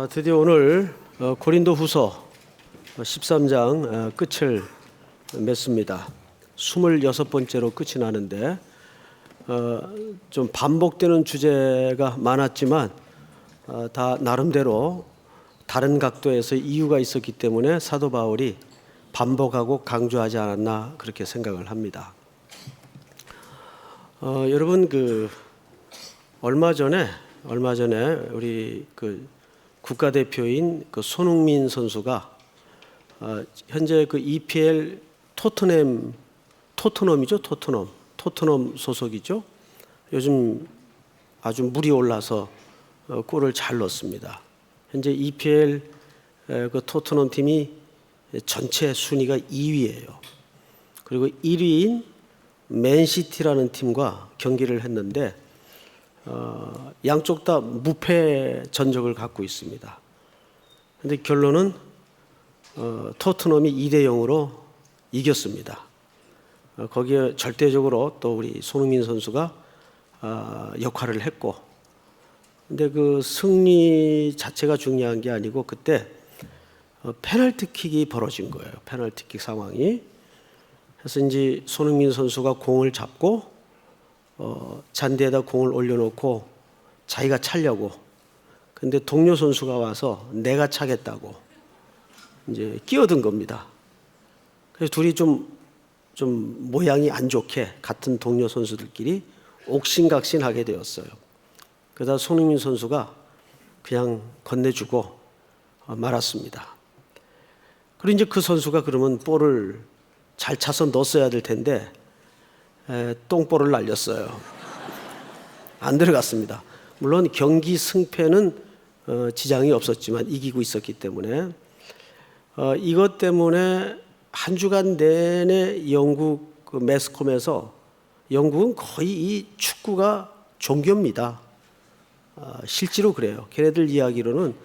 드디어 오늘 고린도 후서 13장 끝을 맺습니다. 26번째로 끝이 나는데 좀 반복되는 주제가 많았지만 다 나름대로 다른 각도에서 이유가 있었기 때문에 사도 바울이 반복하고 강조하지 않았나 그렇게 생각을 합니다. 여러분 얼마 전에 우리 국가대표인 손흥민 선수가 현재 EPL 토트넘이죠. 토트넘 소속이죠. 요즘 아주 물이 올라서 골을 잘 넣습니다. 현재 EPL 토트넘 팀이 전체 순위가 2위예요. 그리고 1위인 맨시티라는 팀과 경기를 했는데 양쪽 다 무패 전적을 갖고 있습니다. 그런데 결론은 토트넘이 2대0으로 이겼습니다. 거기에 절대적으로 또 우리 손흥민 선수가 역할을 했고, 근데 승리 자체가 중요한 게 아니고 그때 페널티킥이 벌어진 거예요. 페널티킥 상황이. 그래서 이제 손흥민 선수가 공을 잡고 잔디에다 공을 올려놓고 자기가 차려고, 근데 동료 선수가 와서 내가 차겠다고 이제 끼어든 겁니다. 그래서 둘이 좀 모양이 안 좋게 같은 동료 선수들끼리 옥신각신하게 되었어요. 그러다 손흥민 선수가 그냥 건네주고 말았습니다. 그리고 이제 그 선수가 그러면 볼을 잘 차서 넣었어야 될 텐데 똥볼을 날렸어요. 안 들어갔습니다. 물론 경기 승패는 지장이 없었지만 이기고 있었기 때문에 이것 때문에 한 주간 내내 영국 매스컴에서 영국은 거의 이 축구가 종교입니다. 실제로 그래요. 걔네들 이야기로는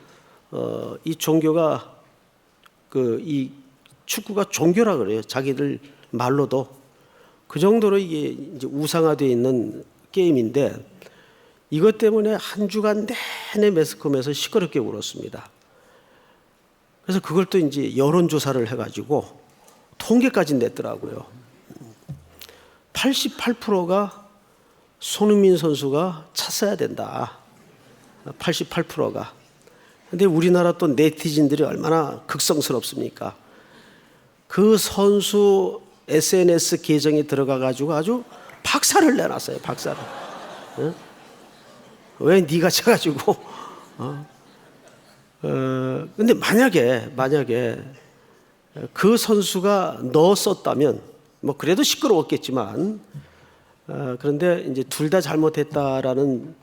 이 종교가 이 축구가 종교라 그래요. 자기들 말로도. 그 정도로 이게 이제 우상화되어 있는 게임인데 이것 때문에 한 주간 내내 매스컴에서 시끄럽게 울었습니다. 그래서 그걸 또 이제 여론조사를 해가지고 통계까지 냈더라고요. 88%가 손흥민 선수가 찼어야 된다. 88%가. 근데 우리나라 또 네티즌들이 얼마나 극성스럽습니까? 그 선수 SNS 계정에 들어가가지고 아주 박살을 내놨어요. 박살을. 어? 왜 네가 쳐가지고? 근데 만약에 그 선수가 넣었었다면 뭐 그래도 시끄러웠겠지만 그런데 이제 둘 다 잘못했다라는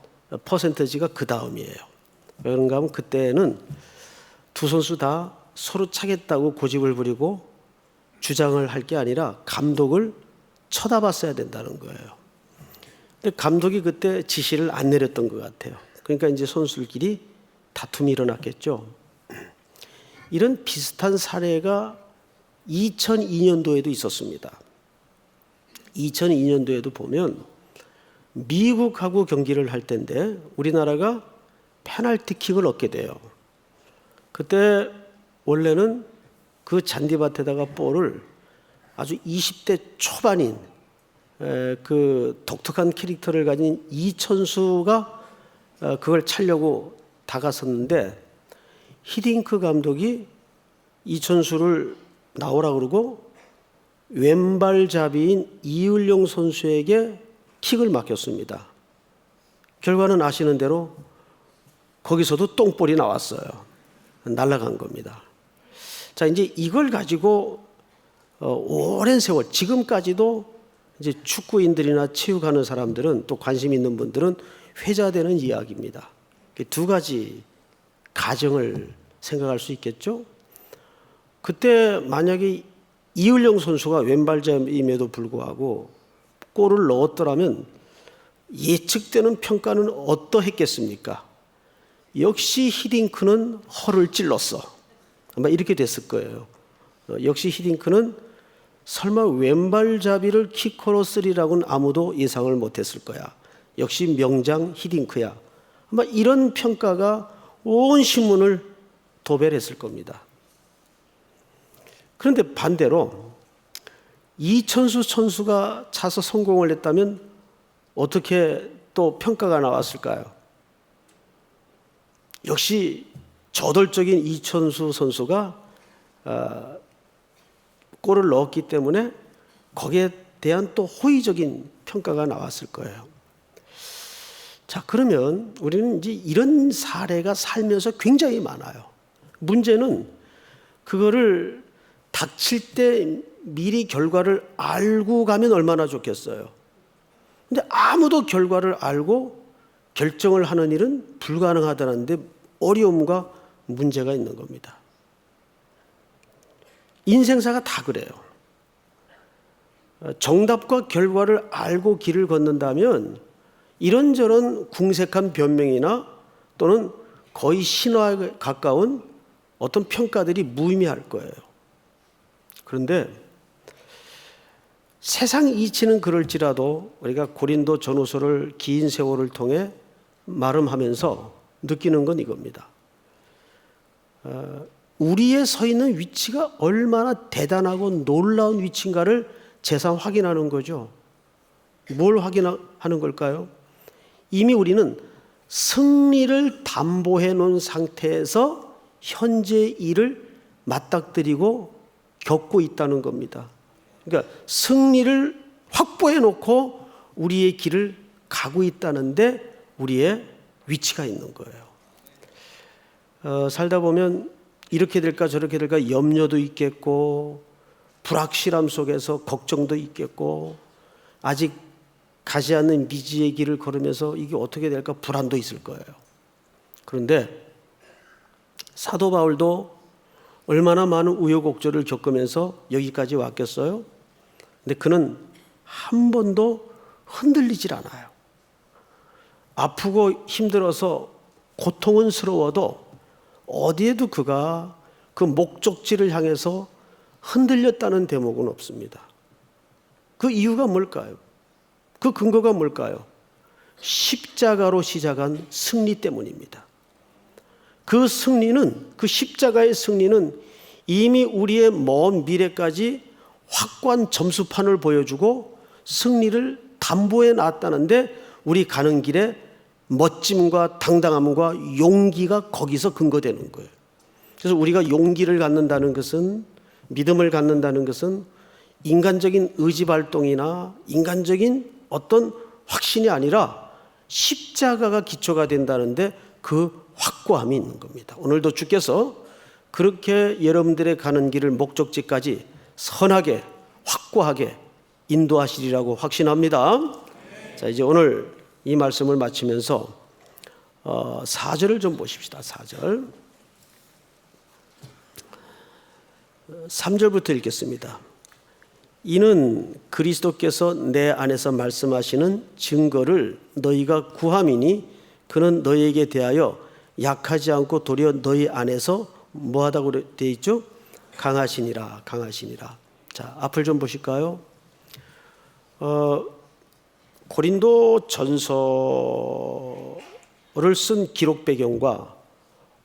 퍼센티지가 그 다음이에요. 왜 그런가 하면 그때는 두 선수 다 서로 차겠다고 고집을 부리고 주장을 할 게 아니라 감독을 쳐다봤어야 된다는 거예요. 근데 감독이 그때 지시를 안 내렸던 것 같아요. 그러니까 이제 선수들끼리 다툼이 일어났겠죠. 이런 비슷한 사례가 2002년도에도 있었습니다. 2002년도에도 보면 미국하고 경기를 할 때인데 우리나라가 페널티킥을 얻게 돼요. 그때 원래는 그 잔디밭에다가 볼을 아주 20대 초반인 독특한 캐릭터를 가진 이천수가 그걸 차려고 다가섰는데 히딩크 감독이 이천수를 나오라 그러고 왼발잡이인 이을용 선수에게 킥을 맡겼습니다. 결과는 아시는 대로 거기서도 똥볼이 나왔어요. 날아간 겁니다. 자, 이제 이걸 가지고 오랜 세월, 지금까지도 이제 축구인들이나 체육하는 사람들은 또 관심 있는 분들은 회자되는 이야기입니다. 두 가지 가정을 생각할 수 있겠죠. 그때 만약에 이을용 선수가 왼발잡임에도 불구하고 골을 넣었더라면 예측되는 평가는 어떠했겠습니까? 역시 히딩크는 허를 찔렀어. 아마 이렇게 됐을 거예요. 역시 히딩크는 설마 왼발잡이를 키커로 쓰리라고는 아무도 예상을 못했을 거야. 역시 명장 히딩크야. 아마 이런 평가가 온 신문을 도배를 했을 겁니다. 그런데 반대로 이천수 선수가 차서 성공을 했다면 어떻게 또 평가가 나왔을까요? 역시 저돌적인 이천수 선수가 골을 넣었기 때문에 거기에 대한 또 호의적인 평가가 나왔을 거예요. 자, 그러면 우리는 이제 이런 사례가 살면서 굉장히 많아요. 문제는 그거를 닥칠 때 미리 결과를 알고 가면 얼마나 좋겠어요. 근데 아무도 결과를 알고 결정을 하는 일은 불가능하다는데 어려움과 문제가 있는 겁니다. 인생사가 다 그래요. 정답과 결과를 알고 길을 걷는다면 이런저런 궁색한 변명이나 또는 거의 신화에 가까운 어떤 평가들이 무의미할 거예요. 그런데 세상 이치는 그럴지라도 우리가 고린도 전후서를 긴 세월을 통해 말음하면서 느끼는 건 이겁니다. 우리의 서 있는 위치가 얼마나 대단하고 놀라운 위치인가를 재상 확인하는 거죠. 뭘 확인하는 걸까요? 이미 우리는 승리를 담보해 놓은 상태에서 현재 일을 맞닥뜨리고 겪고 있다는 겁니다. 그러니까 승리를 확보해 놓고 우리의 길을 가고 있다는데 우리의 위치가 있는 거예요. 살다 보면 이렇게 될까 저렇게 될까 염려도 있겠고 불확실함 속에서 걱정도 있겠고 아직 가지 않는 미지의 길을 걸으면서 이게 어떻게 될까 불안도 있을 거예요. 그런데 사도 바울도 얼마나 많은 우여곡절을 겪으면서 여기까지 왔겠어요? 근데 그는 한 번도 흔들리질 않아요. 아프고 힘들어서 고통은스러워도 어디에도 그가 그 목적지를 향해서 흔들렸다는 대목은 없습니다. 그 이유가 뭘까요? 그 근거가 뭘까요? 십자가로 시작한 승리 때문입니다. 그 승리는, 그 십자가의 승리는 이미 우리의 먼 미래까지 확고한 점수판을 보여주고 승리를 담보해 놨다는데 우리 가는 길에 멋짐과 당당함과 용기가 거기서 근거되는 거예요. 그래서 우리가 용기를 갖는다는 것은, 믿음을 갖는다는 것은 인간적인 의지 발동이나 인간적인 어떤 확신이 아니라 십자가가 기초가 된다는데 그 확고함이 있는 겁니다. 오늘도 주께서 그렇게 여러분들의 가는 길을 목적지까지 선하게 확고하게 인도하시리라고 확신합니다. 자, 이제 오늘 이 말씀을 마치면서 4절을 좀 보십시다. 4절. 3절부터 읽겠습니다. 이는 그리스도께서 내 안에서 말씀하시는 증거를 너희가 구함이니 그는 너희에게 대하여 약하지 않고 도리어 너희 안에서 뭐하다고 되어 있죠? 강하시니라, 강하시니라. 자, 앞을 좀 보실까요? 고린도 전서를 쓴 기록 배경과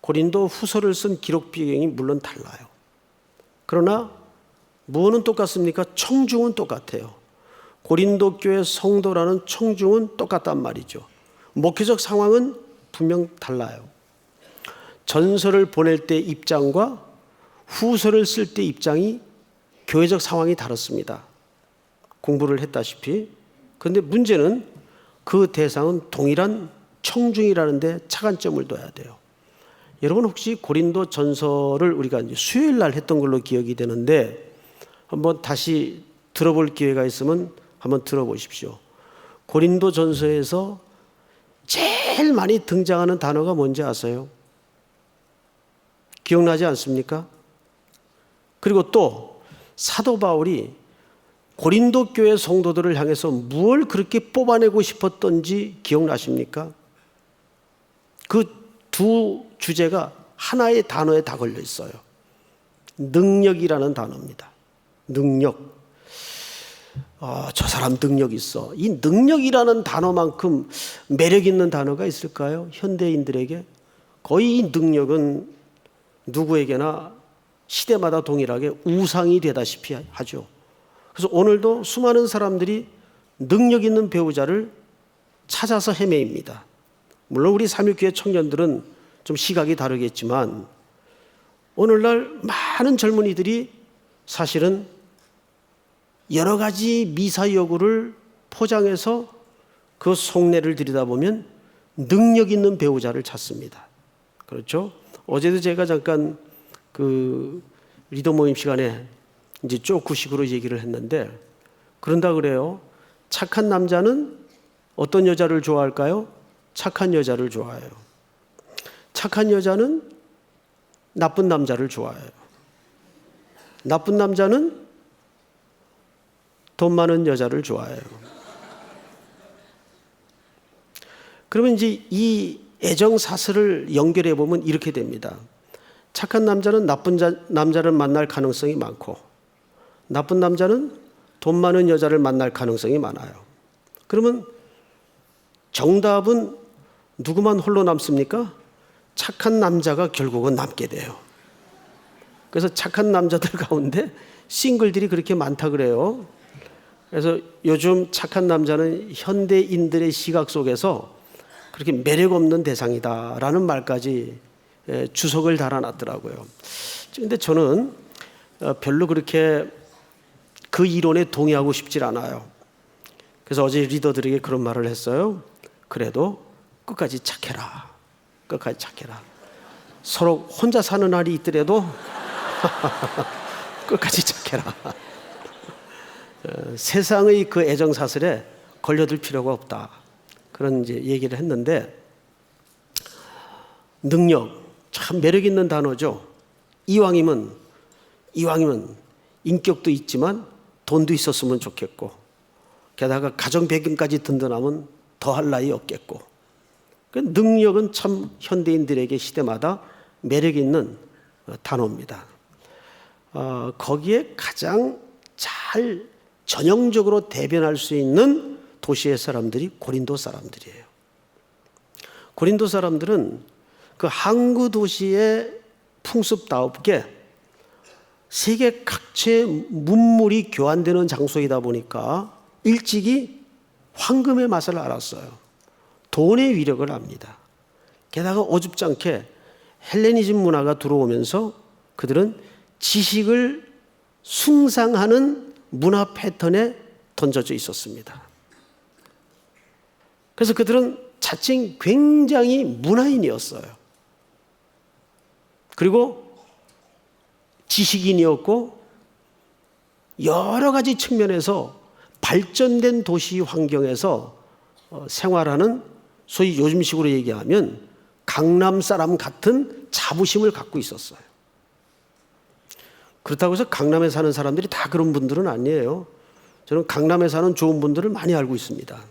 고린도 후서를 쓴 기록 배경이 물론 달라요. 그러나 무엇은 똑같습니까? 청중은 똑같아요. 고린도 교회 성도라는 청중은 똑같단 말이죠. 목회적 상황은 분명 달라요. 전서를 보낼 때 입장과 후서를 쓸 때 입장이 교회적 상황이 다릅니다. 공부를 했다시피. 그런데 문제는 그 대상은 동일한 청중이라는 데 차관점을 둬야 돼요. 여러분 혹시 고린도 전서를 우리가 이제 수요일 날 했던 걸로 기억이 되는데 한번 다시 들어볼 기회가 있으면 한번 들어보십시오. 고린도 전서에서 제일 많이 등장하는 단어가 뭔지 아세요? 기억나지 않습니까? 그리고 또 사도 바울이 고린도 교회 성도들을 향해서 무엇을 그렇게 뽑아내고 싶었던지 기억나십니까? 그 두 주제가 하나의 단어에 다 걸려 있어요. 능력이라는 단어입니다. 능력. 저 사람 능력 있어. 이 능력이라는 단어만큼 매력 있는 단어가 있을까요? 현대인들에게 거의 이 능력은 누구에게나 시대마다 동일하게 우상이 되다시피 하죠. 그래서 오늘도 수많은 사람들이 능력 있는 배우자를 찾아서 헤매입니다. 물론 우리 삼육교회 청년들은 좀 시각이 다르겠지만 오늘날 많은 젊은이들이 사실은 여러 가지 미사여구를 포장해서 그 속내를 들여다보면 능력 있는 배우자를 찾습니다. 그렇죠? 어제도 제가 잠깐 그 리더 모임 시간에 이제 쪼쿠식으로 얘기를 했는데 그런다 그래요. 착한 남자는 어떤 여자를 좋아할까요? 착한 여자를 좋아해요. 착한 여자는 나쁜 남자를 좋아해요. 나쁜 남자는 돈 많은 여자를 좋아해요. 그러면 이제 이 애정 사슬을 연결해 보면 이렇게 됩니다. 착한 남자는 나쁜 남자를 만날 가능성이 많고 나쁜 남자는 돈 많은 여자를 만날 가능성이 많아요. 그러면 정답은 누구만 홀로 남습니까? 착한 남자가 결국은 남게 돼요. 그래서 착한 남자들 가운데 싱글들이 그렇게 많다 그래요. 그래서 요즘 착한 남자는 현대인들의 시각 속에서 그렇게 매력 없는 대상이다라는 말까지 주석을 달아놨더라고요. 그런데 저는 별로 그렇게 그 이론에 동의하고 싶질 않아요. 그래서 어제 리더들에게 그런 말을 했어요. 그래도 끝까지 착해라. 끝까지 착해라. 서로 혼자 사는 날이 있더라도 끝까지 착해라. 세상의 그 애정사슬에 걸려들 필요가 없다. 그런 이제 얘기를 했는데 능력 참 매력 있는 단어죠. 이왕이면 인격도 있지만 돈도 있었으면 좋겠고 게다가 가정 배경까지 든든하면 더할 나위 없겠고 능력은 참 현대인들에게 시대마다 매력 있는 단어입니다. 거기에 가장 잘 전형적으로 대변할 수 있는 도시의 사람들이 고린도 사람들이에요. 고린도 사람들은 그 항구 도시의 풍습다웁게 세계 각지의 문물이 교환되는 장소이다 보니까 일찍이 황금의 맛을 알았어요. 돈의 위력을 압니다. 게다가 어줍지 않게 헬레니즘 문화가 들어오면서 그들은 지식을 숭상하는 문화 패턴에 던져져 있었습니다. 그래서 그들은 자칭 굉장히 문화인이었어요. 그리고 지식인이었고 여러 가지 측면에서 발전된 도시 환경에서 생활하는 소위 요즘식으로 얘기하면 강남 사람 같은 자부심을 갖고 있었어요. 그렇다고 해서 강남에 사는 사람들이 다 그런 분들은 아니에요. 저는 강남에 사는 좋은 분들을 많이 알고 있습니다.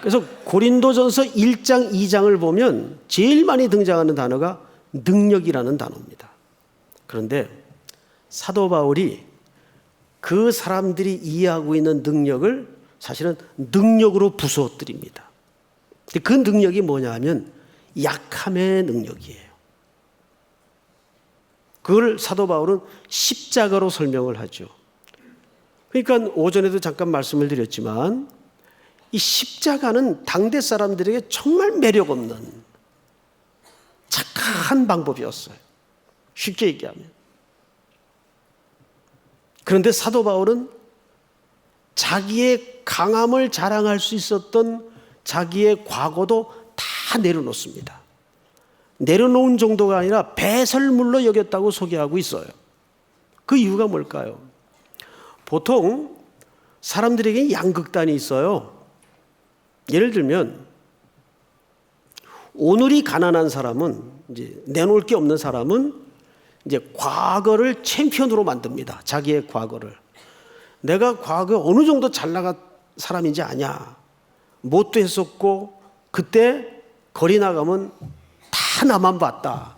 그래서 고린도전서 1장, 2장을 보면 제일 많이 등장하는 단어가 능력이라는 단어입니다. 그런데 사도 바울이 그 사람들이 이해하고 있는 능력을 사실은 능력으로 부수어뜨립니다. 그 능력이 뭐냐 하면 약함의 능력이에요. 그걸 사도 바울은 십자가로 설명을 하죠. 그러니까 오전에도 잠깐 말씀을 드렸지만 이 십자가는 당대 사람들에게 정말 매력 없는 착한 방법이었어요. 쉽게 얘기하면. 그런데 사도 바울은 자기의 강함을 자랑할 수 있었던 자기의 과거도 다 내려놓습니다. 내려놓은 정도가 아니라 배설물로 여겼다고 소개하고 있어요. 그 이유가 뭘까요? 보통 사람들에게 양극단이 있어요. 예를 들면 오늘이 가난한 사람은 이제 내놓을 게 없는 사람은 이제 과거를 챔피언으로 만듭니다. 자기의 과거를. 내가 과거에 어느 정도 잘 나간 사람인지 아냐. 못도 했었고 그때 거리 나가면 다 나만 봤다.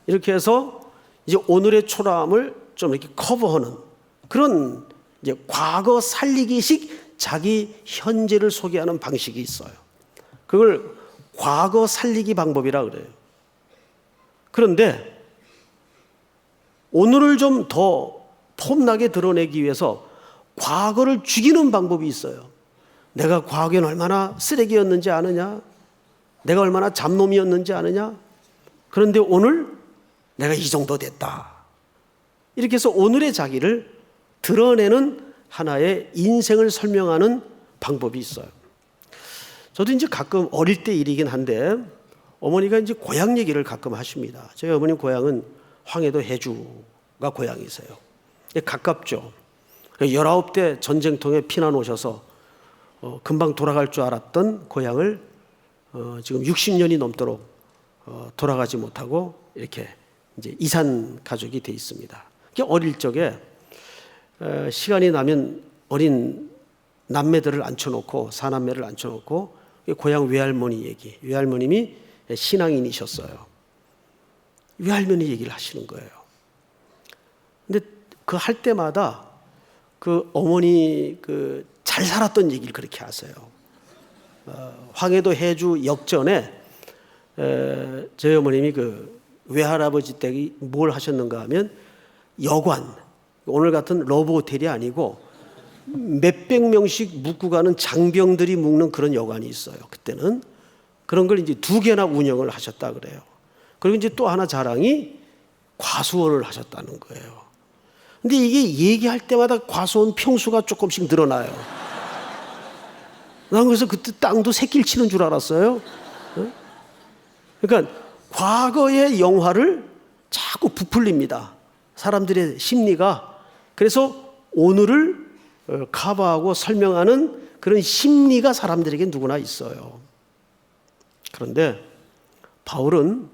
이렇게 해서 이제 오늘의 초라함을 좀 이렇게 커버하는 그런 이제 과거 살리기식 자기 현재를 소개하는 방식이 있어요. 그걸 과거 살리기 방법이라 그래요. 그런데 오늘을 좀 더 폼나게 드러내기 위해서 과거를 죽이는 방법이 있어요. 내가 과거엔 얼마나 쓰레기였는지 아느냐? 내가 얼마나 잡놈이었는지 아느냐? 그런데 오늘 내가 이 정도 됐다. 이렇게 해서 오늘의 자기를 드러내는 하나의 인생을 설명하는 방법이 있어요. 저도 이제 가끔 어릴 때 일이긴 한데 어머니가 이제 고향 얘기를 가끔 하십니다. 저희 어머님 고향은 황해도 해주가 고향이세요. 가깝죠. 19대 전쟁통에 피난 오셔서 금방 돌아갈 줄 알았던 고향을 지금 60년이 넘도록 돌아가지 못하고 이렇게 이제 이산 가족이 돼 있습니다. 어릴 적에 시간이 나면 어린 남매들을 앉혀놓고 사남매를 앉혀놓고 고향 외할머니 얘기, 외할머님이 신앙인이셨어요. 외할머니 얘기를 하시는 거예요. 근데 그 할 때마다 그 어머니 그 잘 살았던 얘기를 그렇게 하세요. 황해도 해주 역전에 저희 어머님이 그 외할아버지 댁이 뭘 하셨는가 하면 여관, 오늘 같은 러브 호텔이 아니고 몇백 명씩 묵고 가는 장병들이 묵는 그런 여관이 있어요. 그때는 그런 걸 이제 2개나 운영을 하셨다 그래요. 그리고 이제 또 하나 자랑이 과수원을 하셨다는 거예요. 근데 이게 얘기할 때마다 과수원 평수가 조금씩 늘어나요. 난 그래서 그때 땅도 새끼를 치는 줄 알았어요. 그러니까 과거의 영화를 자꾸 부풀립니다. 사람들의 심리가. 그래서 오늘을 커버하고 설명하는 그런 심리가 사람들에게 누구나 있어요. 그런데 바울은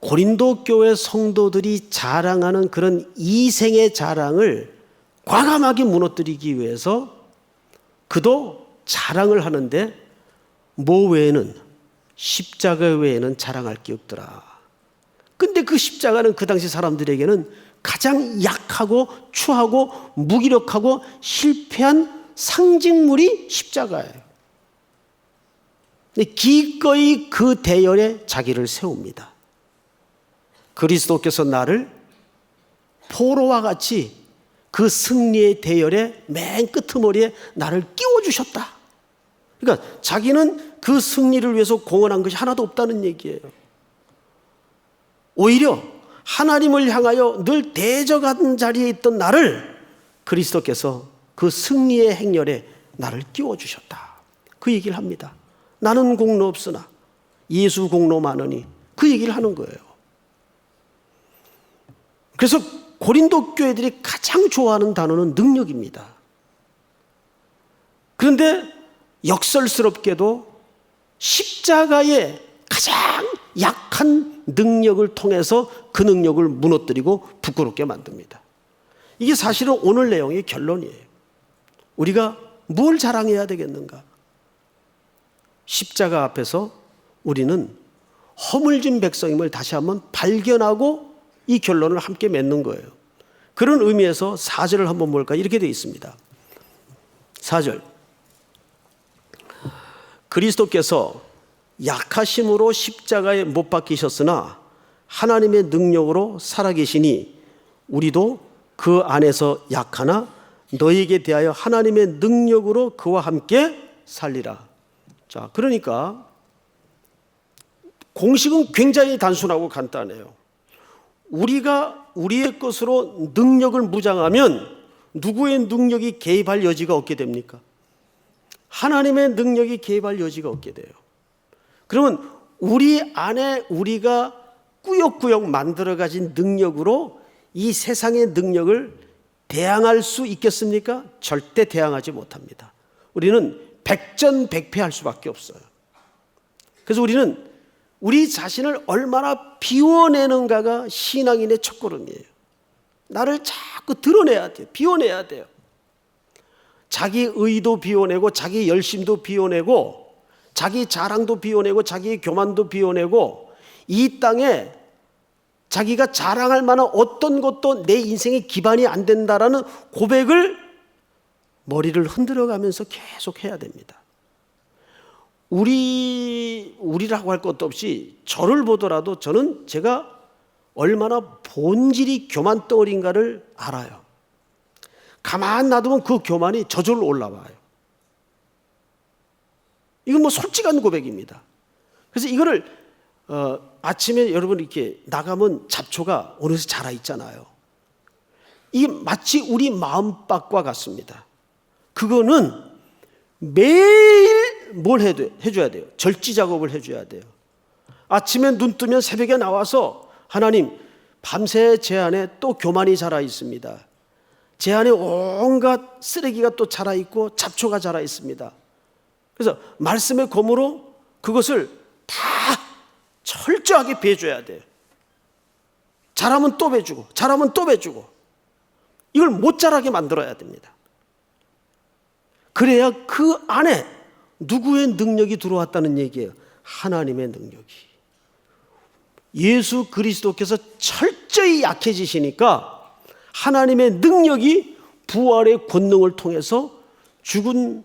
고린도 교회 성도들이 자랑하는 그런 이생의 자랑을 과감하게 무너뜨리기 위해서 그도 자랑을 하는데 뭐 외에는 십자가 외에는 자랑할 게 없더라. 근데 그 십자가는 그 당시 사람들에게는 가장 약하고 추하고 무기력하고 실패한 상징물이 십자가예요. 기꺼이 그 대열에 자기를 세웁니다. 그리스도께서 나를 포로와 같이 그 승리의 대열에 맨 끄트머리에 나를 끼워주셨다. 그러니까 자기는 그 승리를 위해서 공헌한 것이 하나도 없다는 얘기예요. 오히려 하나님을 향하여 늘 대적한 자리에 있던 나를 그리스도께서 그 승리의 행렬에 나를 끼워주셨다. 그 얘기를 합니다. 나는 공로 없으나 예수 공로 많으니 그 얘기를 하는 거예요. 그래서 고린도 교회들이 가장 좋아하는 단어는 능력입니다. 그런데 역설스럽게도 십자가의 가장 약한 능력을 통해서 그 능력을 무너뜨리고 부끄럽게 만듭니다. 이게 사실은 오늘 내용의 결론이에요. 우리가 뭘 자랑해야 되겠는가? 십자가 앞에서 우리는 허물진 백성임을 다시 한번 발견하고 이 결론을 함께 맺는 거예요. 그런 의미에서 4절을 한번 볼까요? 이렇게 되어 있습니다. 4절. 그리스도께서 약하심으로 십자가에 못 박히셨으나 하나님의 능력으로 살아계시니 우리도 그 안에서 약하나 너희에게 대하여 하나님의 능력으로 그와 함께 살리라. 자, 그러니까 공식은 굉장히 단순하고 간단해요. 우리가 우리의 것으로 능력을 무장하면 누구의 능력이 개입할 여지가 없게 됩니까? 하나님의 능력이 개입할 여지가 없게 돼요. 그러면 우리 안에 우리가 꾸역꾸역 만들어 가진 능력으로 이 세상의 능력을 대항할 수 있겠습니까? 절대 대항하지 못합니다. 우리는 백전백패할 수밖에 없어요. 그래서 우리는 우리 자신을 얼마나 비워내는가가 신앙인의 첫걸음이에요. 나를 자꾸 드러내야 돼요. 비워내야 돼요. 자기 의도 비워내고 자기 열심도 비워내고 자기 자랑도 비워내고 자기 교만도 비워내고 이 땅에 자기가 자랑할 만한 어떤 것도 내 인생의 기반이 안 된다라는 고백을 머리를 흔들어 가면서 계속 해야 됩니다. 우리라고 할 것도 없이 저를 보더라도 저는 제가 얼마나 본질이 교만 덩어리인가를 알아요. 가만 놔두면 그 교만이 저절로 올라와요. 이건 뭐 솔직한 고백입니다. 그래서 이거를 아침에 여러분 이렇게 나가면 잡초가 어느새 자라 있잖아요. 이게 마치 우리 마음밭과 같습니다. 그거는 매일 뭘 해줘야 돼요? 절지 작업을 해줘야 돼요. 아침에 눈 뜨면 새벽에 나와서 하나님, 밤새 제 안에 또 교만이 자라 있습니다. 제 안에 온갖 쓰레기가 또 자라 있고 잡초가 자라 있습니다. 그래서 말씀의 검으로 그것을 다 철저하게 베줘야 돼요. 자라면 또 베주고, 자라면 또 베주고, 이걸 못 자라게 만들어야 됩니다. 그래야 그 안에 누구의 능력이 들어왔다는 얘기예요? 하나님의 능력이. 예수 그리스도께서 철저히 약해지시니까 하나님의 능력이 부활의 권능을 통해서 죽은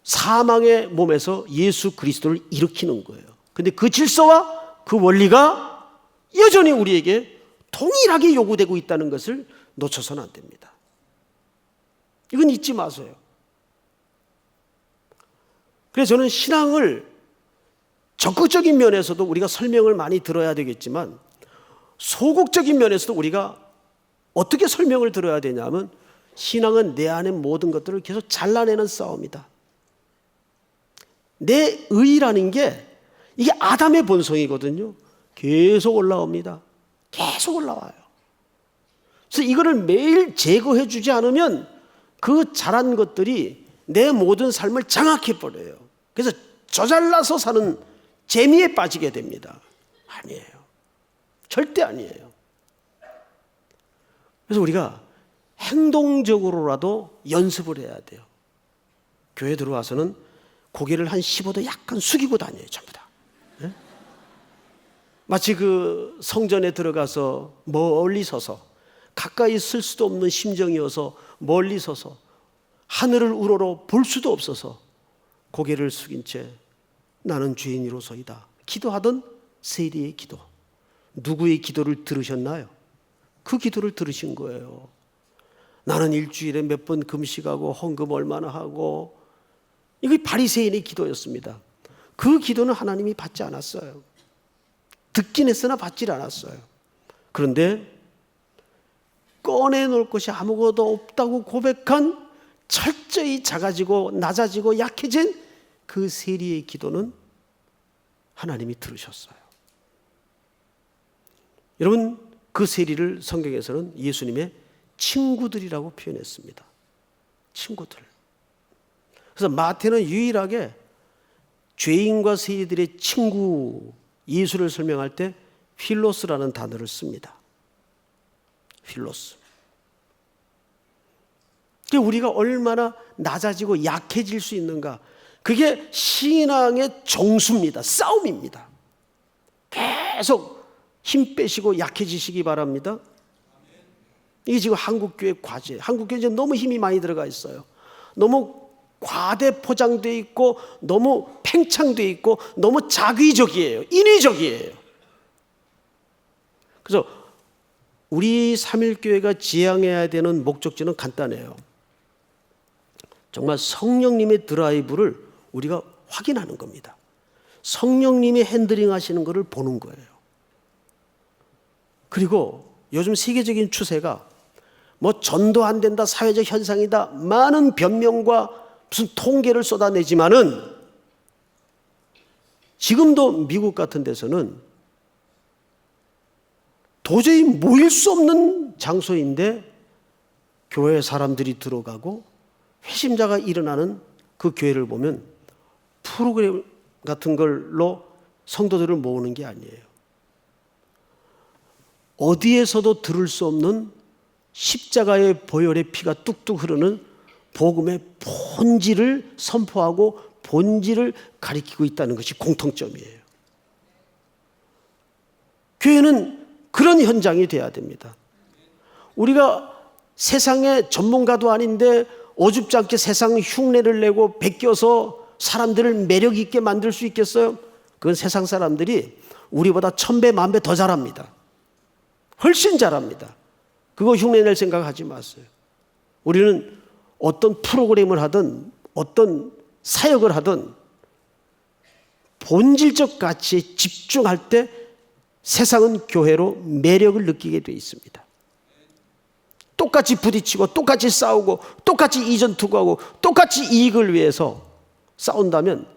사망의 몸에서 예수 그리스도를 일으키는 거예요. 근데 그 질서와 그 원리가 여전히 우리에게 동일하게 요구되고 있다는 것을 놓쳐서는 안 됩니다. 이건 잊지 마세요. 그래서 저는 신앙을 적극적인 면에서도 우리가 설명을 많이 들어야 되겠지만 소극적인 면에서도 우리가 어떻게 설명을 들어야 되냐면 신앙은 내 안의 모든 것들을 계속 잘라내는 싸움이다. 내 의라는 게 이게 아담의 본성이거든요. 계속 올라옵니다. 계속 올라와요. 그래서 이거를 매일 제거해 주지 않으면 그 자란 것들이 내 모든 삶을 장악해버려요. 그래서 저잘나서 사는 재미에 빠지게 됩니다. 아니에요. 절대 아니에요. 그래서 우리가 행동적으로라도 연습을 해야 돼요. 교회 들어와서는 고개를 한 15도 약간 숙이고 다녀요. 전부 다. 네? 마치 그 성전에 들어가서 멀리 서서 가까이 쓸 수도 없는 심정이어서 멀리 서서 하늘을 우러러 볼 수도 없어서 고개를 숙인 채 나는 죄인이로소이다 기도하던 세리의 기도. 누구의 기도를 들으셨나요? 그 기도를 들으신 거예요. 나는 일주일에 몇 번 금식하고 헌금 얼마나 하고, 이게 바리새인의 기도였습니다. 그 기도는 하나님이 받지 않았어요. 듣긴 했으나 받질 않았어요. 그런데 꺼내놓을 것이 아무것도 없다고 고백한 철저히 작아지고 낮아지고 약해진 그 세리의 기도는 하나님이 들으셨어요. 여러분, 그 세리를 성경에서는 예수님의 친구들이라고 표현했습니다. 친구들. 그래서 마태는 유일하게 죄인과 세리들의 친구 예수를 설명할 때 필로스라는 단어를 씁니다. 필로스. 우리가 얼마나 낮아지고 약해질 수 있는가, 그게 신앙의 정수입니다. 싸움입니다. 계속 힘 빼시고 약해지시기 바랍니다. 이게 지금 한국교회 과제. 한국교회 이제 너무 힘이 많이 들어가 있어요. 너무 과대 포장되어 있고 너무 팽창되어 있고 너무 자기적이에요. 인위적이에요. 그래서 우리 삼일교회가 지향해야 되는 목적지는 간단해요. 정말 성령님의 드라이브를 우리가 확인하는 겁니다. 성령님이 핸들링 하시는 것을 보는 거예요. 그리고 요즘 세계적인 추세가 뭐 전도 안 된다, 사회적 현상이다, 많은 변명과 무슨 통계를 쏟아내지만은 지금도 미국 같은 데서는 도저히 모일 수 없는 장소인데 교회 사람들이 들어가고 회심자가 일어나는 그 교회를 보면 프로그램 같은 걸로 성도들을 모으는 게 아니에요. 어디에서도 들을 수 없는 십자가의 보혈의 피가 뚝뚝 흐르는 복음의 본질을 선포하고 본질을 가리키고 있다는 것이 공통점이에요. 교회는 그런 현장이 돼야 됩니다. 우리가 세상의 전문가도 아닌데 어줍지 않게 세상 흉내를 내고 베껴서 사람들을 매력 있게 만들 수 있겠어요? 그건 세상 사람들이 우리보다 1000배, 10,000배 더 잘합니다. 훨씬 잘합니다. 그거 흉내낼 생각하지 마세요. 우리는 어떤 프로그램을 하든 어떤 사역을 하든 본질적 가치에 집중할 때 세상은 교회로 매력을 느끼게 되어 있습니다. 똑같이 부딪히고 똑같이 싸우고 똑같이 이전 투구하고 똑같이 이익을 위해서 싸운다면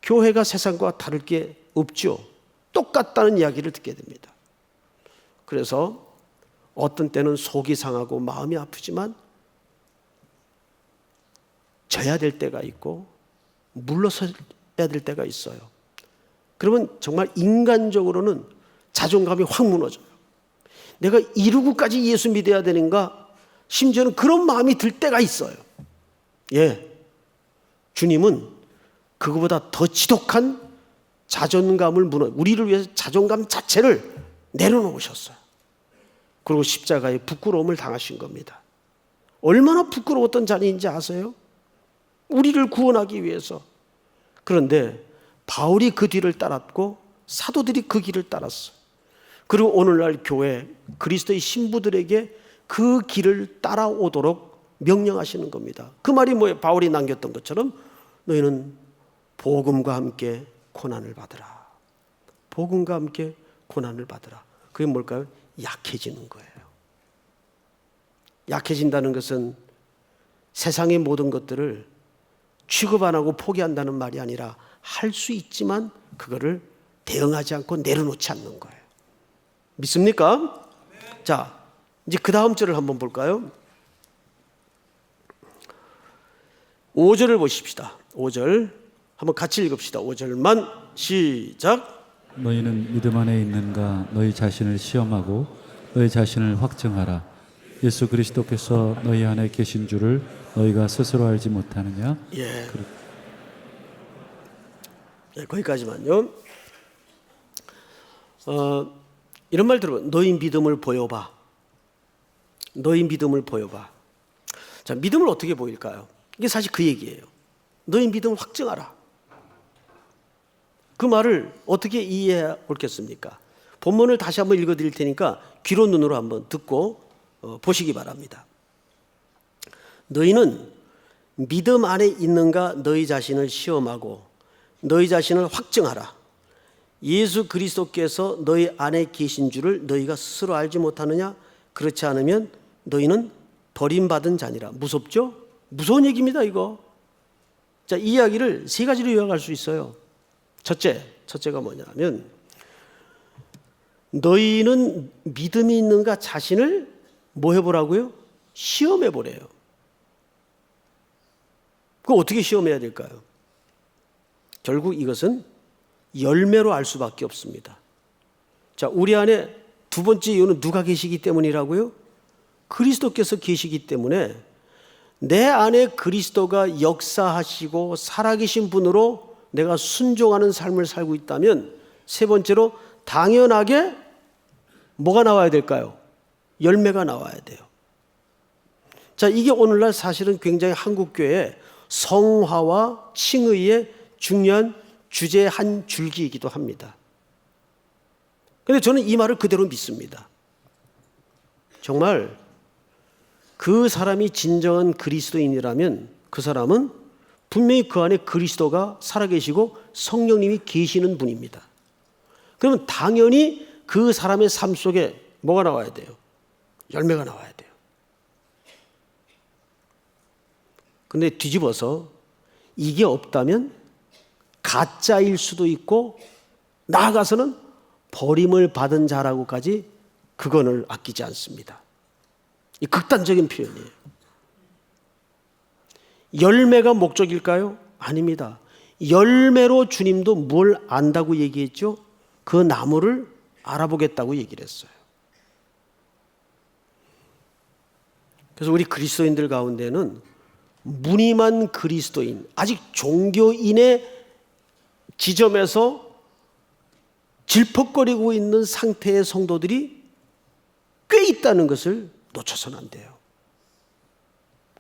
교회가 세상과 다를 게 없죠. 똑같다는 이야기를 듣게 됩니다. 그래서 어떤 때는 속이 상하고 마음이 아프지만 져야 될 때가 있고 물러서야 될 때가 있어요. 그러면 정말 인간적으로는 자존감이 확 무너져요. 내가 이루고까지 예수 믿어야 되는가? 심지어는 그런 마음이 들 때가 있어요. 예, 주님은 그거보다 더 지독한 자존감을 우리를 위해서 자존감 자체를 내려놓으셨어요. 그리고 십자가에 부끄러움을 당하신 겁니다. 얼마나 부끄러웠던 자리인지 아세요? 우리를 구원하기 위해서. 그런데 바울이 그 뒤를 따랐고 사도들이 그 길을 따랐어요. 그리고 오늘날 교회 그리스도의 신부들에게 그 길을 따라오도록 명령하시는 겁니다. 그 말이 뭐예요? 바울이 남겼던 것처럼 너희는 복음과 함께 고난을 받으라. 복음과 함께 고난을 받으라. 그게 뭘까요? 약해지는 거예요. 약해진다는 것은 세상의 모든 것들을 취급 안 하고 포기한다는 말이 아니라 할 수 있지만 그거를 대응하지 않고 내려놓지 않는 거예요. 믿습니까? 자, 이제 그 다음 절을 한번 볼까요? 5절을 보십시다. 5절 한번 같이 읽읍시다. 5절만 시작. 너희는 믿음 안에 있는가 너희 자신을 시험하고 너희 자신을 확증하라. 예수 그리스도께서 너희 안에 계신 줄을 너희가 스스로 알지 못하느냐? 예, 거기까지만요. 이런 말 들어봐. 너희 믿음을 보여봐. 너희 믿음을 보여봐. 자, 믿음을 어떻게 보일까요? 이게 사실 그 얘기예요. 너희 믿음을 확증하라. 그 말을 어떻게 이해해 옳겠습니까? 본문을 다시 한번 읽어드릴 테니까 귀로 눈으로 한번 듣고 보시기 바랍니다. 너희는 믿음 안에 있는가 너희 자신을 시험하고 너희 자신을 확증하라. 예수 그리스도께서 너희 안에 계신 줄을 너희가 스스로 알지 못하느냐? 그렇지 않으면 너희는 버림받은 자니라. 무섭죠? 무서운 얘기입니다, 이거. 자, 이 이야기를 세 가지로 요약할 수 있어요. 첫째가 뭐냐면 너희는 믿음이 있는가 자신을 뭐 해보라고요? 시험해보래요. 그거 어떻게 시험해야 될까요? 결국 이것은 열매로 알 수밖에 없습니다. 자, 우리 안에 두 번째 이유는 누가 계시기 때문이라고요? 그리스도께서 계시기 때문에 내 안에 그리스도가 역사하시고 살아계신 분으로 내가 순종하는 삶을 살고 있다면 세 번째로 당연하게 뭐가 나와야 될까요? 열매가 나와야 돼요. 자, 이게 오늘날 사실은 굉장히 한국교회의 성화와 칭의의 중요한 주제의 한 줄기이기도 합니다. 그런데 저는 이 말을 그대로 믿습니다. 정말 그 사람이 진정한 그리스도인이라면 그 사람은 분명히 그 안에 그리스도가 살아계시고 성령님이 계시는 분입니다. 그러면 당연히 그 사람의 삶 속에 뭐가 나와야 돼요? 열매가 나와야 돼요. 근데 뒤집어서 이게 없다면 가짜일 수도 있고 나아가서는 버림을 받은 자라고까지 그건을 아끼지 않습니다. 이 극단적인 표현이에요. 열매가 목적일까요? 아닙니다. 열매로 주님도 뭘 안다고 얘기했죠? 그 나무를 알아보겠다고 얘기를 했어요. 그래서 우리 그리스도인들 가운데는 무늬만 그리스도인, 아직 종교인의 지점에서 질퍽거리고 있는 상태의 성도들이 꽤 있다는 것을 놓쳐서는 안 돼요.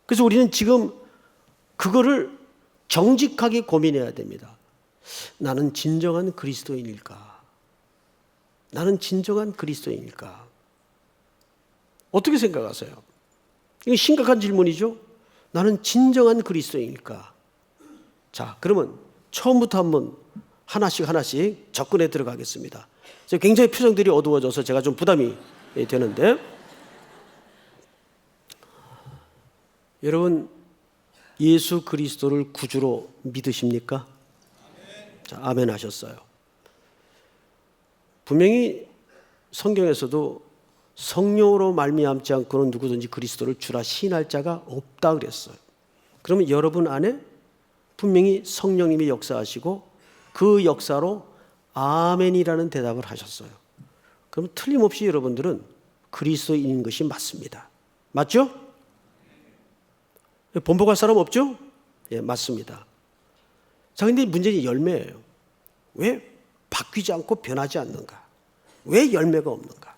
그래서 우리는 지금 그거를 정직하게 고민해야 됩니다. 나는 진정한 그리스도인일까? 나는 진정한 그리스도인일까? 어떻게 생각하세요? 이거 심각한 질문이죠? 나는 진정한 그리스도인일까? 자, 그러면 처음부터 한번 하나씩 접근해 들어가겠습니다. 굉장히 표정들이 어두워져서 제가 좀 부담이 되는데, 여러분 예수 그리스도를 구주로 믿으십니까? 자, 아멘 하셨어요. 분명히 성경에서도 성령으로 말미암지 않고는 누구든지 그리스도를 주라 시인할 자가 없다 그랬어요. 그러면 여러분 안에 분명히 성령님이 역사하시고 그 역사로 아멘이라는 대답을 하셨어요. 그럼 틀림없이 여러분들은 그리스도인인 것이 맞습니다. 맞죠? 본보갈 사람 없죠? 예, 맞습니다. 자, 근데 문제는 열매예요. 왜 바뀌지 않고 변하지 않는가? 왜 열매가 없는가?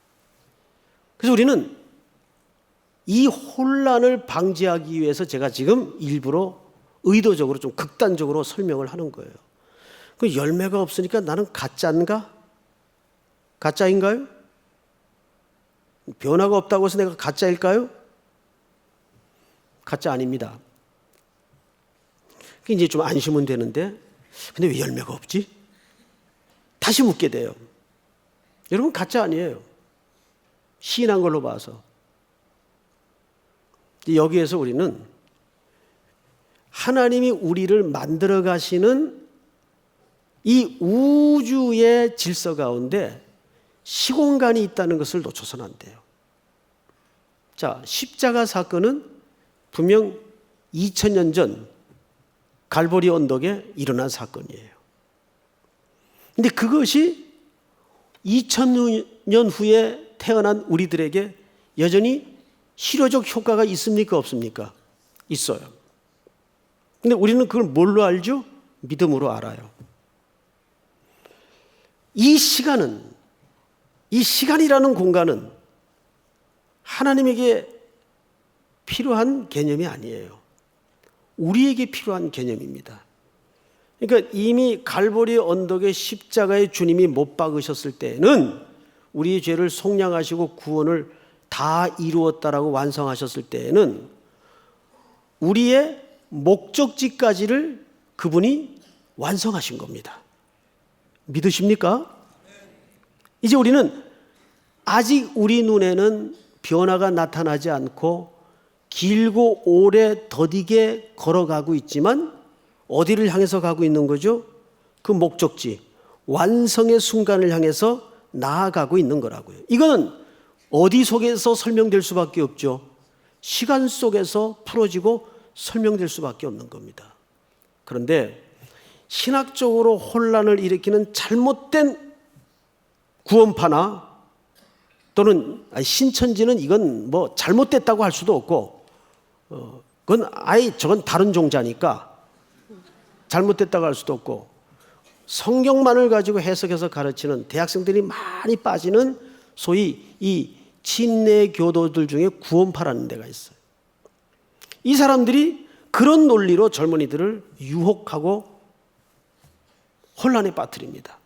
그래서 우리는 이 혼란을 방지하기 위해서 제가 지금 일부러 의도적으로 좀 극단적으로 설명을 하는 거예요. 그 열매가 없으니까 나는 가짜인가? 가짜인가요? 변화가 없다고 해서 내가 가짜일까요? 가짜 아닙니다. 이제 좀 안심은 되는데, 근데 왜 열매가 없지? 다시 묻게 돼요. 여러분, 가짜 아니에요. 시인한 걸로 봐서. 여기에서 우리는 하나님이 우리를 만들어 가시는 이 우주의 질서 가운데 시공간이 있다는 것을 놓쳐서는 안 돼요. 자, 십자가 사건은 분명 2000년 전 갈보리 언덕에 일어난 사건이에요. 근데 그것이 2000년 후에 태어난 우리들에게 여전히 실효적 효과가 있습니까? 없습니까? 있어요. 근데 우리는 그걸 뭘로 알죠? 믿음으로 알아요. 이 시간이라는 공간은 하나님에게 필요한 개념이 아니에요. 우리에게 필요한 개념입니다. 그러니까 이미 갈보리 언덕의 십자가에 주님이 못 박으셨을 때는 우리의 죄를 속량하시고 구원을 다 이루었다라고 완성하셨을 때에는 우리의 목적지까지를 그분이 완성하신 겁니다. 믿으십니까? 이제 우리는 아직 우리 눈에는 변화가 나타나지 않고 길고 오래 더디게 걸어가고 있지만 어디를 향해서 가고 있는 거죠? 그 목적지, 완성의 순간을 향해서 나아가고 있는 거라고요. 이거는 어디 속에서 설명될 수밖에 없죠? 시간 속에서 풀어지고 설명될 수밖에 없는 겁니다. 그런데 신학적으로 혼란을 일으키는 잘못된 구원파나 또는 신천지는 이건 뭐 잘못됐다고 할 수도 없고 그건 아예 저건 다른 종자니까 잘못됐다고 할 수도 없고 성경만을 가지고 해석해서 가르치는 대학생들이 많이 빠지는 소위 이 친내 교도들 중에 구원파라는 데가 있어요. 이 사람들이 그런 논리로 젊은이들을 유혹하고 혼란에 빠뜨립니다.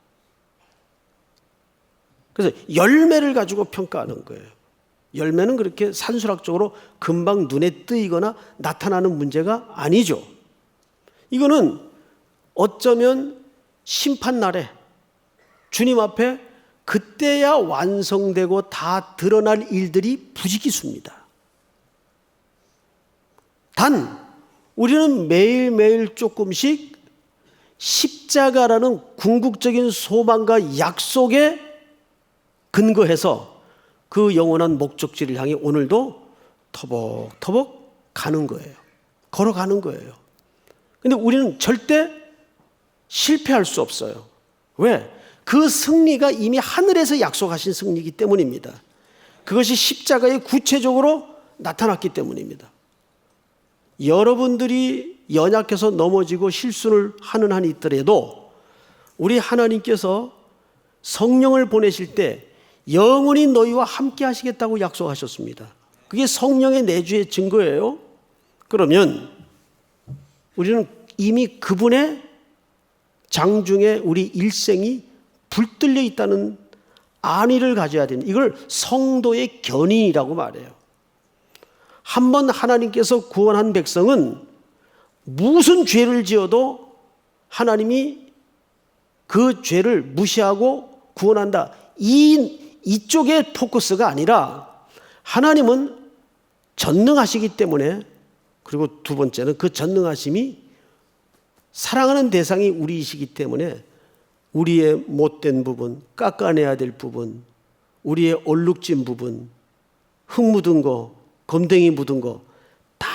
그래서 열매를 가지고 평가하는 거예요. 열매는 그렇게 산술학적으로 금방 눈에 띄거나 나타나는 문제가 아니죠. 이거는 어쩌면 심판날에 주님 앞에 그때야 완성되고 다 드러날 일들이 부지기수입니다. 단 우리는 매일매일 조금씩 십자가라는 궁극적인 소망과 약속에 근거해서 그 영원한 목적지를 향해 오늘도 터벅터벅 가는 거예요. 걸어가는 거예요. 근데 우리는 절대 실패할 수 없어요. 왜? 그 승리가 이미 하늘에서 약속하신 승리이기 때문입니다. 그것이 십자가에 구체적으로 나타났기 때문입니다. 여러분들이 연약해서 넘어지고 실수를 하는 한이 있더라도 우리 하나님께서 성령을 보내실 때 영원히 너희와 함께 하시겠다고 약속하셨습니다. 그게 성령의 내주의 증거예요. 그러면 우리는 이미 그분의 장중에 우리 일생이 불들려 있다는 안위를 가져야 됩니다. 이걸 성도의 견인이라고 말해요. 한번 하나님께서 구원한 백성은 무슨 죄를 지어도 하나님이 그 죄를 무시하고 구원한다. 이쪽의 포커스가 아니라 하나님은 전능하시기 때문에, 그리고 두 번째는 그 전능하심이 사랑하는 대상이 우리이시기 때문에 우리의 못된 부분, 깎아내야 될 부분, 우리의 얼룩진 부분, 흙 묻은 거, 검댕이 묻은 거 다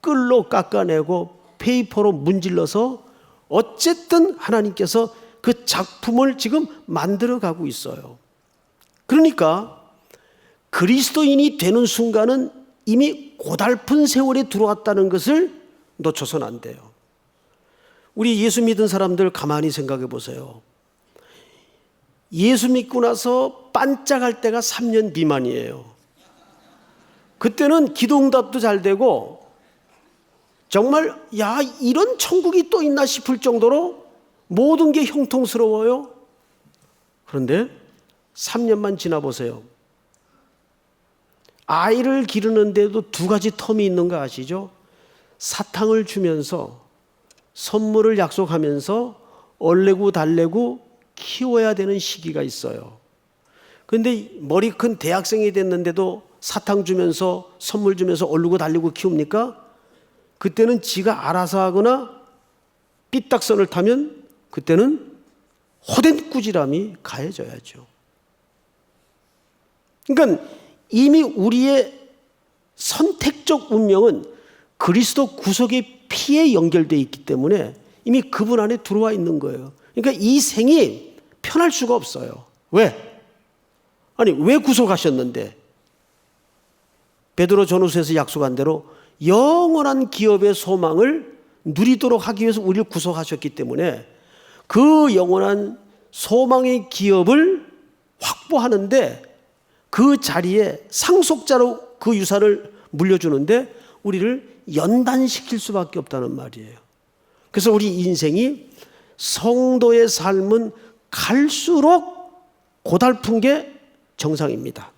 끌로 깎아내고 페이퍼로 문질러서 어쨌든 하나님께서 그 작품을 지금 만들어가고 있어요. 그러니까 그리스도인이 되는 순간은 이미 고달픈 세월에 들어왔다는 것을 놓쳐서는 안 돼요. 우리 예수 믿은 사람들 가만히 생각해 보세요. 예수 믿고 나서 반짝할 때가 3년 미만이에요. 그때는 기도응답도 잘 되고 정말 야, 이런 천국이 또 있나 싶을 정도로 모든 게 형통스러워요. 그런데 3년만 지나 보세요. 아이를 기르는데도 두 가지 텀이 있는 거 아시죠? 사탕을 주면서 선물을 약속하면서 얼레고 달래고 키워야 되는 시기가 있어요. 그런데 머리 큰 대학생이 됐는데도 사탕 주면서 선물 주면서 얼르고 달리고 키웁니까? 그때는 지가 알아서 하거나 삐딱선을 타면 그때는 호된 꾸지람이 가해져야죠. 그러니까 이미 우리의 선택적 운명은 그리스도 구속의 피에 연결되어 있기 때문에 이미 그분 안에 들어와 있는 거예요. 그러니까 이 생이 편할 수가 없어요. 왜? 아니, 왜 구속하셨는데? 베드로 전후서에서 약속한 대로 영원한 기업의 소망을 누리도록 하기 위해서 우리를 구속하셨기 때문에 그 영원한 소망의 기업을 확보하는데 그 자리에 상속자로 그 유산을 물려주는데 우리를 연단시킬 수밖에 없다는 말이에요. 그래서 우리 인생이 성도의 삶은 갈수록 고달픈 게 정상입니다.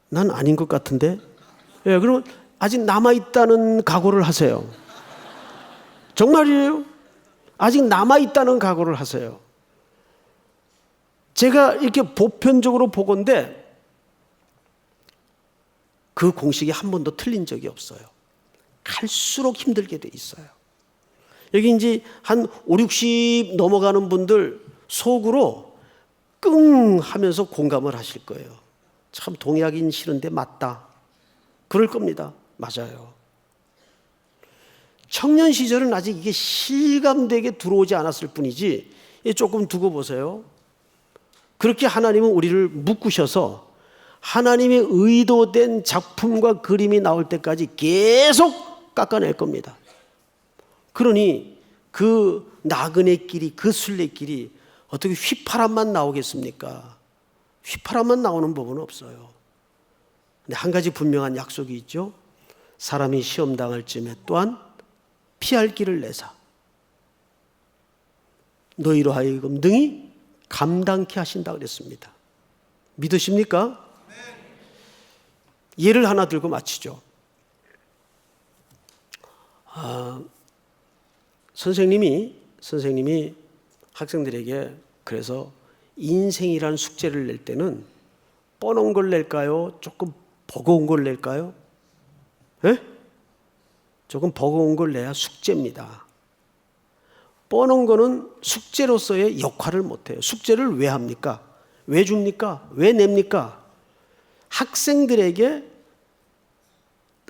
난 아닌 것 같은데? 예, 그러면 아직 남아있다는 각오를 하세요. 정말이에요. 아직 남아있다는 각오를 하세요. 제가 이렇게 보편적으로 보건데 그 공식이 한 번도 틀린 적이 없어요. 갈수록 힘들게 돼 있어요. 여기 이제 한 5, 60 넘어가는 분들 속으로 끙 하면서 공감을 하실 거예요. 참 동의하긴 싫은데 맞다. 그럴 겁니다. 맞아요. 청년 시절은 아직 이게 실감되게 들어오지 않았을 뿐이지 조금 두고 보세요. 그렇게 하나님은 우리를 묶으셔서 하나님의 의도된 작품과 그림이 나올 때까지 계속 깎아낼 겁니다. 그러니 그 나그네끼리, 그 순례길이 어떻게 휘파람만 나오겠습니까? 휘파람만 나오는 법은 없어요. 근데 한 가지 분명한 약속이 있죠. 사람이 시험 당할 쯤에 또한 피할 길을 내사 너희로 하여금 능히 감당케 하신다 그랬습니다. 믿으십니까? 예를 하나 들고 마치죠. 선생님이 학생들에게 그래서 인생이란 숙제를 낼 때는 뻔한 걸 낼까요? 조금 버거운 걸 낼까요? 예? 조금 버거운 걸 내야 숙제입니다. 뻔한 거는 숙제로서의 역할을 못해요. 숙제를 왜 합니까? 왜 줍니까? 왜 냅니까? 학생들에게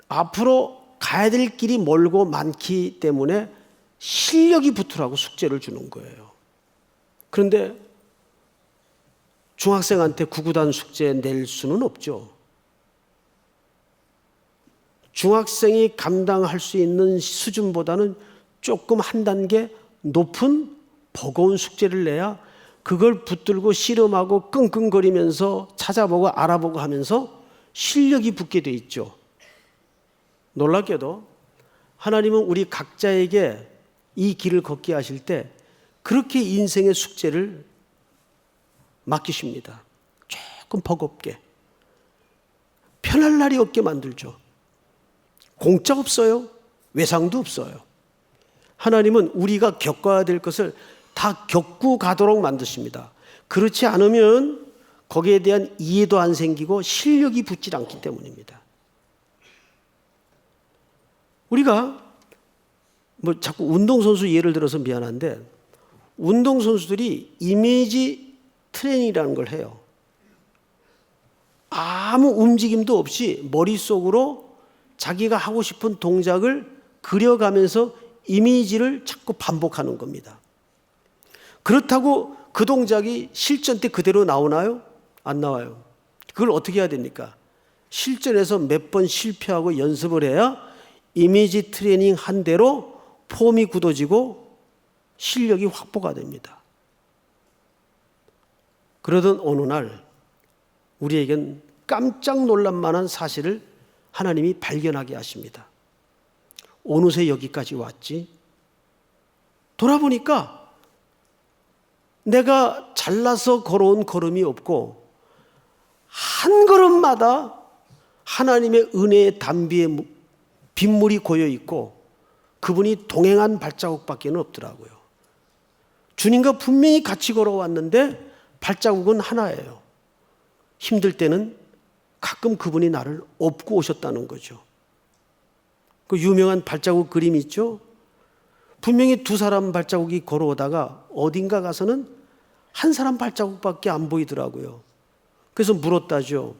앞으로 가야 될 길이 멀고 많기 때문에 실력이 붙으라고 숙제를 주는 거예요. 그런데 중학생한테 구구단 숙제 낼 수는 없죠. 중학생이 감당할 수 있는 수준보다는 조금 한 단계 높은 버거운 숙제를 내야 그걸 붙들고 씨름하고 끙끙거리면서 찾아보고 알아보고 하면서 실력이 붙게 돼 있죠. 놀랍게도 하나님은 우리 각자에게 이 길을 걷게 하실 때 그렇게 인생의 숙제를 맡기십니다. 조금 버겁게. 편할 날이 없게 만들죠. 공짜 없어요. 외상도 없어요. 하나님은 우리가 겪어야 될 것을 다 겪고 가도록 만드십니다. 그렇지 않으면 거기에 대한 이해도 안 생기고 실력이 붙질 않기 때문입니다. 우리가 자꾸 운동선수 예를 들어서 미안한데, 운동선수들이 이미지 트레이닝이라는 걸 해요. 아무 움직임도 없이 머릿속으로 자기가 하고 싶은 동작을 그려가면서 이미지를 자꾸 반복하는 겁니다. 그렇다고 그 동작이 실전 때 그대로 나오나요? 안 나와요. 그걸 어떻게 해야 됩니까? 실전에서 몇 번 실패하고 연습을 해야 이미지 트레이닝 한 대로 폼이 굳어지고 실력이 확보가 됩니다. 그러던 어느 날 우리에겐 깜짝 놀랄 만한 사실을 하나님이 발견하게 하십니다. 어느새 여기까지 왔지? 돌아보니까 내가 잘나서 걸어온 걸음이 없고 한 걸음마다 하나님의 은혜의 단비에 빗물이 고여 있고 그분이 동행한 발자국밖에 없더라고요. 주님과 분명히 같이 걸어왔는데 발자국은 하나예요. 힘들 때는 가끔 그분이 나를 업고 오셨다는 거죠. 그 유명한 발자국 그림 있죠? 분명히 두 사람 발자국이 걸어오다가 어딘가 가서는 한 사람 발자국밖에 안 보이더라고요. 그래서 물었다죠.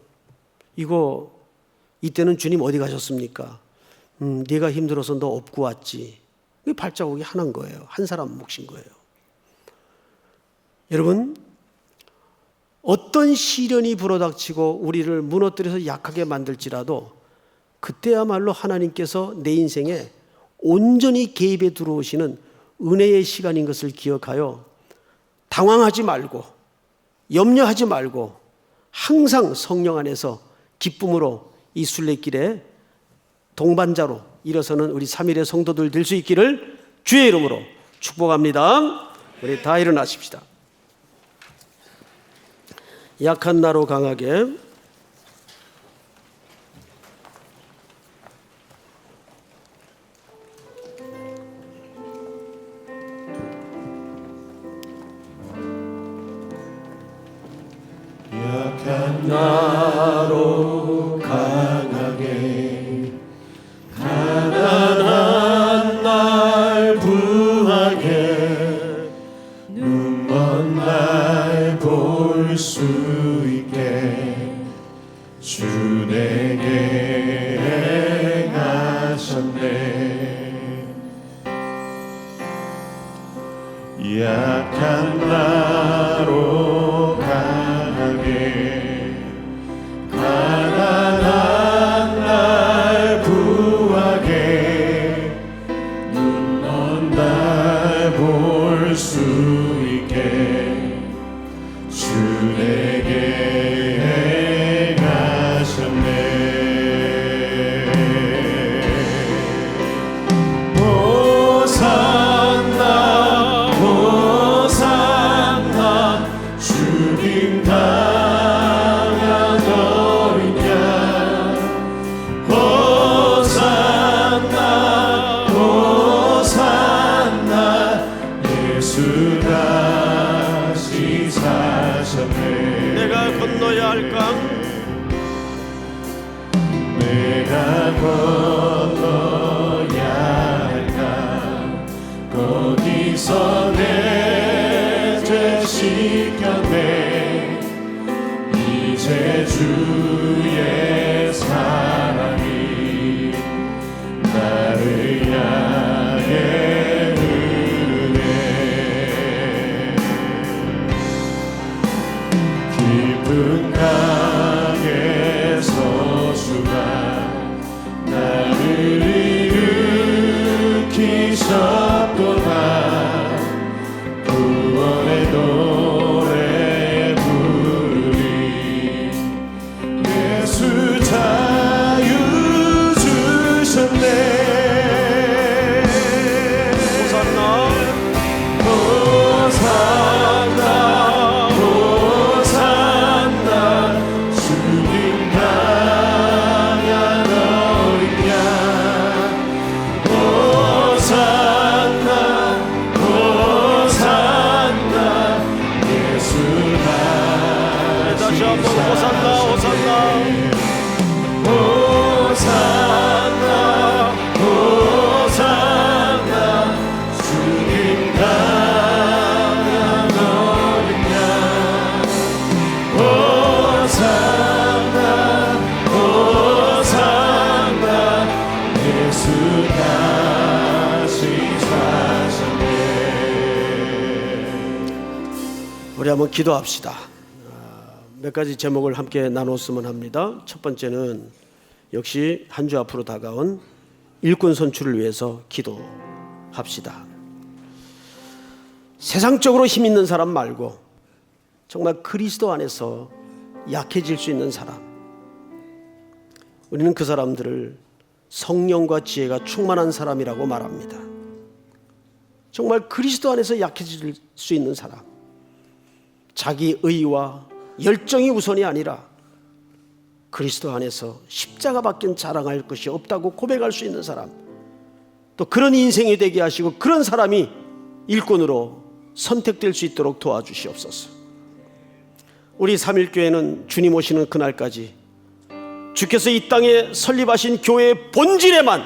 이때는 주님 어디 가셨습니까? 네가 힘들어서 너 업고 왔지. 그 발자국이 하나인 거예요. 한 사람 몫인 거예요. 여러분, 어떤 시련이 불어닥치고 우리를 무너뜨려서 약하게 만들지라도 그때야말로 하나님께서 내 인생에 온전히 개입해 들어오시는 은혜의 시간인 것을 기억하여 당황하지 말고 염려하지 말고 항상 성령 안에서 기쁨으로 이 순례길에 동반자로 일어서는 우리 3일의 성도들 될 수 있기를 주의 이름으로 축복합니다. 우리 다 일어나십시다. 약한 나로 강하게. 약한 나로 강하게 가난한 날 부하게 눈먼 날 볼 수 있게 주 내게 행하셨네. 약한 나로 강하게 가난한 날 부하게 눈먼 날 볼 수 있게 주 내게 행하셨네. 호산나 호산나 주님 당한 어린 양 호산나 호산나 예수 다시 사셨네. 내가 건너야 할 강, 내가 건너야 할까 거기서 내 죄 씻겼네. 이제 주의 사랑이 나를 향해 흐르네. 깊은 강에 서수가 나 우리 한번 기도합시다. 몇 가지 제목을 함께 나눴으면 합니다. 첫 번째는 역시 한 주 앞으로 다가온 일꾼 선출을 위해서 기도합시다. 세상적으로 힘 있는 사람 말고 정말 그리스도 안에서 약해질 수 있는 사람, 우리는 그 사람들을 성령과 지혜가 충만한 사람이라고 말합니다. 정말 그리스도 안에서 약해질 수 있는 사람, 자기 의와 열정이 우선이 아니라 그리스도 안에서 십자가밖엔 자랑할 것이 없다고 고백할 수 있는 사람, 또 그런 인생이 되게 하시고 그런 사람이 일꾼으로 선택될 수 있도록 도와주시옵소서. 우리 삼일교회는 주님 오시는 그날까지 주께서 이 땅에 설립하신 교회의 본질에만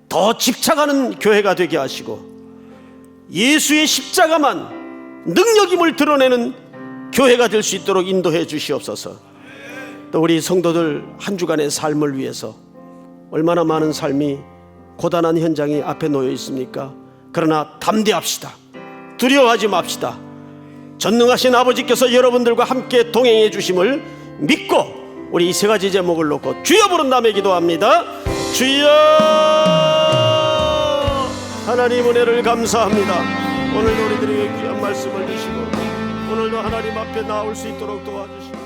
더 집착하는 교회가 되게 하시고 예수의 십자가만 능력임을 드러내는 교회가 될 수 있도록 인도해 주시옵소서. 또 우리 성도들 한 주간의 삶을 위해서 얼마나 많은 삶이 고단한 현장이 앞에 놓여 있습니까? 그러나 담대합시다. 두려워하지 맙시다. 전능하신 아버지께서 여러분들과 함께 동행해 주심을 믿고 우리 이 세 가지 제목을 놓고 주여 부른 다음에 기도합니다. 주여, 하나님 은혜를 감사합니다. 오늘도 우리들에게 귀한 말씀을 주시고 오늘도 하나님 앞에 나올 수 있도록 도와주시고